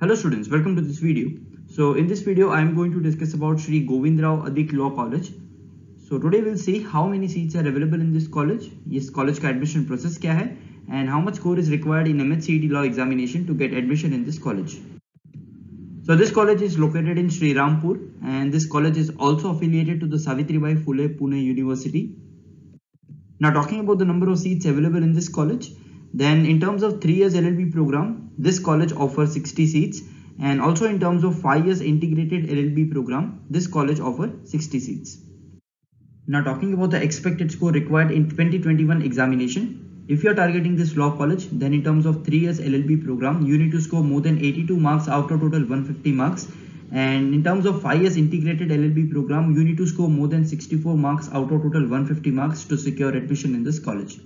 Hello students, welcome to this video. So in this video, I am going to discuss about Shri Govindrao Adik Law College. So today we'll see how many seats are available in this college, yes college का admission process क्या है, and how much score is required in CET law examination to get admission in this college. So this college is located in Shrirampur and this college is also affiliated to the Savitribai Phule Pune University. Now talking about the number of seats available in this college, then in terms of 3 years LLB program, this college offers 60 seats, and also in terms of 5 years integrated LLB program, this college offers 60 seats. Now talking about the expected score required in 2021 examination, if you are targeting this law college, then in terms of 3 years LLB program, you need to score more than 82 marks out of total 150 marks. And in terms of 5 years integrated LLB program, you need to score more than 64 marks out of total 150 marks to secure admission in this college.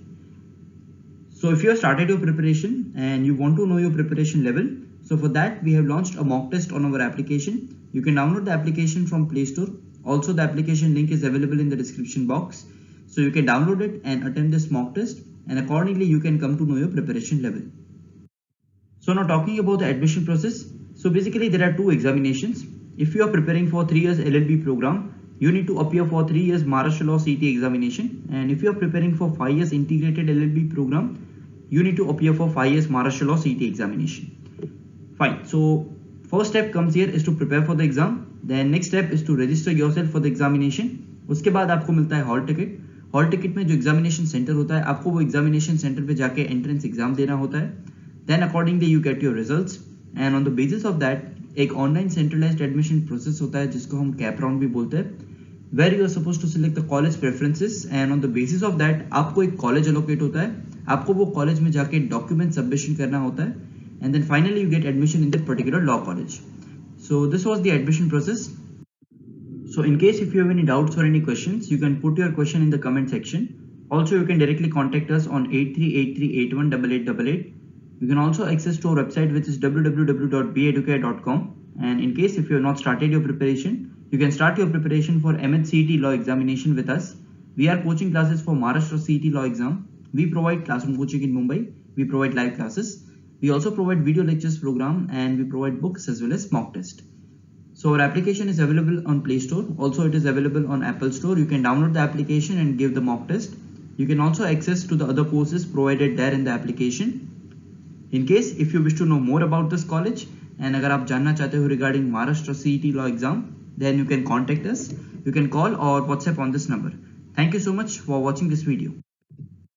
So if you have started your preparation and you want to know your preparation level, so for that we have launched a mock test on our application. You can download the application from Play Store. Also the application link is available in the description box. So you can download it and attempt this mock test, and accordingly you can come to know your preparation level. So now talking about the admission process. So basically there are two examinations. If you are preparing for 3 years LLB program, you need to appear for 3 years Maharashtra Law CET examination, and if you are preparing for 5 years integrated LLB program, you need to appear for 5 years Maharashtra Law CET examination. Fine. So first step comes here is to prepare for the exam. Then next step is to register yourself for the examination. उसके बाद आपको मिलता है hall ticket. Hall ticket में जो examination centre होता है, आपको वो एग्जामिनेशन सेंटर पे जाके एंट्रेंस एग्जाम देना होता है. Then accordingly you get your results, and on the basis of that एक ऑनलाइन सेंट्रलाइज्ड एडमिशन प्रोसेस होता है जिसको हम कैप राउंड भी बोलते हैं, where you are supposed to select the college preferences, and on the basis of that आपको एक कॉलेज allocate होता है. आपको वो कॉलेज में जाके डॉक्यूमेंट सबमिशन करना होता है, and then finally you get admission in that particular law college. So this was the admission process. So in case if you have any doubts or any questions, you can put your question in the comment section. Also you can directly contact us on 8383818888. You can also access to our website, which is www.beducare.com, and in case if you have not started your preparation, you can start your preparation for CET law examination with us. We are coaching classes for Maharashtra CET law exam. We provide classroom coaching in Mumbai. We provide live classes. We also provide video lectures program, and we provide books as well as mock test. So our application is available on Play Store. Also it is available on Apple Store. You can download the application and give the mock test. You can also access to the other courses provided there in the application. In case if you wish to know more about this college, and अगर आप जानना चाहते हो regarding Maharashtra CET law exam, then you can contact us. You can call or WhatsApp on this number. Thank you so much for watching this video.